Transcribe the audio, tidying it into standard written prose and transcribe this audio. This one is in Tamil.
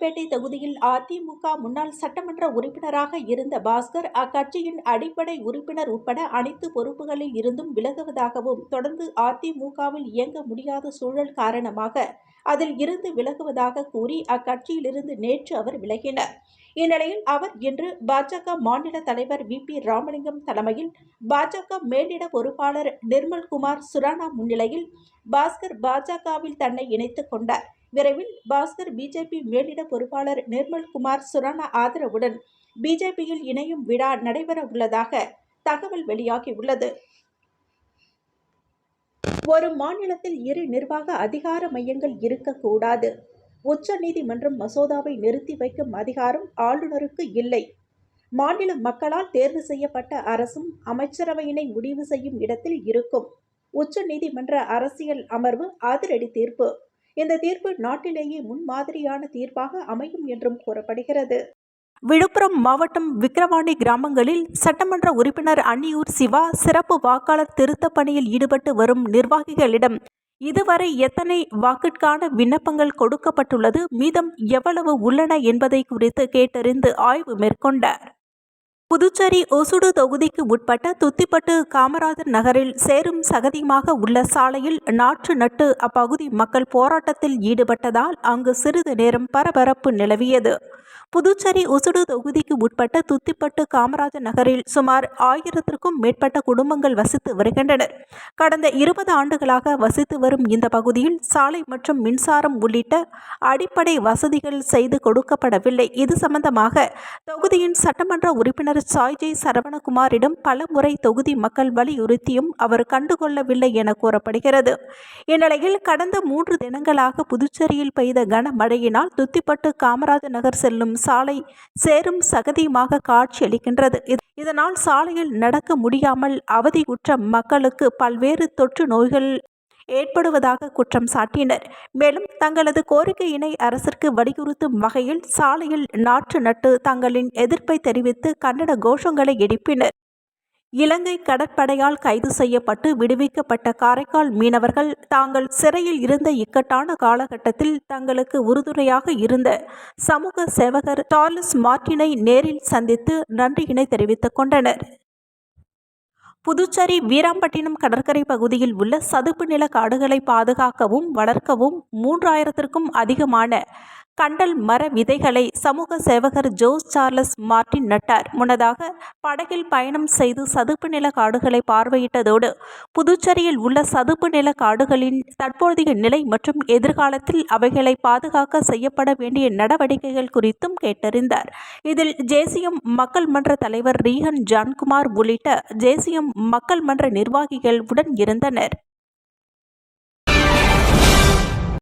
ராணிப்பேட்டை தொகுதியில் அதிமுக முன்னாள் சட்டமன்ற உறுப்பினராக இருந்த பாஸ்கர் அக்கட்சியின் அடிப்படை உறுப்பினர் உட்பட அனைத்து பொறுப்புகளில் இருந்தும் விலகுவதாகவும், தொடர்ந்து அதிமுகவில் இயங்க முடியாத சூழல் காரணமாக அதில் இருந்து விலகுவதாக கூறி அக்கட்சியிலிருந்து நேற்று அவர் விலகினார். இந்நிலையில் அவர் இன்று பாஜக மாநில தலைவர் வி.பி. ராமலிங்கம் தலைமையில் பாஜக மேலிட பொறுப்பாளர் நிர்மல்குமார் சுரானா முன்னிலையில் பாஸ்கர் பாஜகவில் தன்னை இணைத்துக் கொண்டார். விரைவில் பாஸ்கர் பிஜேபி மேலிட பொறுப்பாளர் நிர்மல்குமார் சுரானா ஆதரவுடன் பிஜேபியில் இணையும் விழா நடைபெற உள்ளதாக தகவல் வெளியாகியுள்ளது. ஒரு மாநிலத்தில் 2 நிர்வாக அதிகார மையங்கள் இருக்கக்கூடாது. உச்சநீதிமன்றம் மசோதாவை நிறுத்தி வைக்கும் அதிகாரம் ஆளுநருக்கு இல்லை. மாநில மக்களால் தேர்வு செய்யப்பட்ட அரசும் அமைச்சரவையினை முடிவு செய்யும் இடத்தில் இருக்கும். உச்சநீதிமன்ற அரசியல் அமர்வு அதிரடி தீர்ப்பு. இந்த தீர்ப்பு நாட்டிலேயே முன்மாதிரியான தீர்ப்பாக அமையும் என்றும் கூறப்படுகிறது. விழுப்புரம் மாவட்டம் விக்கிரவாண்டி கிராமங்களில் சட்டமன்ற உறுப்பினர் அன்னியூர் சிவா சிறப்பு வாக்காளர் திருத்தப் பணியில் ஈடுபட்டு வரும் நிர்வாகிகளிடம் இதுவரை எத்தனை வாக்கிற்கான விண்ணப்பங்கள் கொடுக்கப்பட்டுள்ளது, மீதம் எவ்வளவு உள்ளன என்பதை குறித்து கேட்டறிந்து ஆய்வு மேற்கொண்டார். புதுச்சேரி ஒசூடு தொகுதிக்கு உட்பட்ட துத்திப்பட்டு காமராஜர் நகரில் சேரும் சகதியுமாக உள்ள சாலையில் நாற்று நட்டு அப்பகுதி மக்கள் போராட்டத்தில் ஈடுபட்டதால் அங்கு சிறிது நேரம் பரபரப்பு நிலவியது. புதுச்சேரி ஒசூடு தொகுதிக்கு உட்பட்ட துத்திப்பட்டு காமராஜர் நகரில் சுமார் 1000க்கும் மேற்பட்ட குடும்பங்கள் வசித்து வருகின்றனர். கடந்த 20 ஆண்டுகளாக வசித்து வரும் இந்த பகுதியில் சாலை மற்றும் மின்சாரம் உள்ளிட்ட அடிப்படை வசதிகள் செய்து கொடுக்கப்படவில்லை. இது சம்பந்தமாக தொகுதியின் சட்டமன்ற உறுப்பினர் சாய்ஜி சரவணகுமாரிடம் பலமுறை தொகுதி மக்கள் வலியுறுத்தியும் அவர் கண்டுகொள்ளவில்லை என கூறப்படுகிறது. இந்நிலையில் கடந்த 3 தினங்களாக புதுச்சேரியில் பெய்த கனமழையினால் துத்திப்பட்டு காமராஜர் நகர் செல்லும் சாலை சேரும் சகதியுமாக காட்சியளிக்கின்றது. இதனால் சாலையில் நடக்க முடியாமல் அவதியுற்ற மக்களுக்கு பல்வேறு தொற்று நோய்கள் ஏற்படுவதாக குற்றம் சாட்டினர். மேலும் தங்களது கோரிக்கையினை அரசிற்கு வலியுறுத்தும் வகையில் சாலையில் நாற்று நட்டு தங்களின் எதிர்ப்பை தெரிவித்து கண்டன கோஷங்களை எழுப்பினர். இலங்கை கடற்படையால் கைது செய்யப்பட்டு விடுவிக்கப்பட்ட காரைக்கால் மீனவர்கள் தாங்கள் சிறையில் இருந்த இக்கட்டான காலகட்டத்தில் தங்களுக்கு உறுதுணையாக இருந்த சமூக சேவகர் சார்லஸ் மார்ட்டினை நேரில் சந்தித்து நன்றியினை தெரிவித்துக் கொண்டனர். புதுச்சேரி வீராம்பட்டினம் கடற்கரை பகுதியில் உள்ள சதுப்பு நில காடுகளை பாதுகாக்கவும் வளர்க்கவும் 3000க்கும் அதிகமான கண்டல் மர விதைகளை சமூக சேவகர் ஜோஸ் சார்லஸ் மார்ட்டின் நட்டார். முன்னதாக படகில் பயணம் செய்து சதுப்பு நில காடுகளை பார்வையிட்டதோடு புதுச்சேரியில் உள்ள சதுப்பு நில காடுகளின் தற்போதைய நிலை மற்றும் எதிர்காலத்தில் அவைகளை பாதுகாக்க செய்யப்பட வேண்டிய நடவடிக்கைகள் குறித்தும் கேட்டறிந்தார். இதில் ஜேசிஎம் மக்கள் மன்ற தலைவர் ரீஹன் ஜான்குமார் உள்ளிட்ட ஜேசிஎம் மக்கள் மன்ற நிர்வாகிகள் உடன் இருந்தனர்.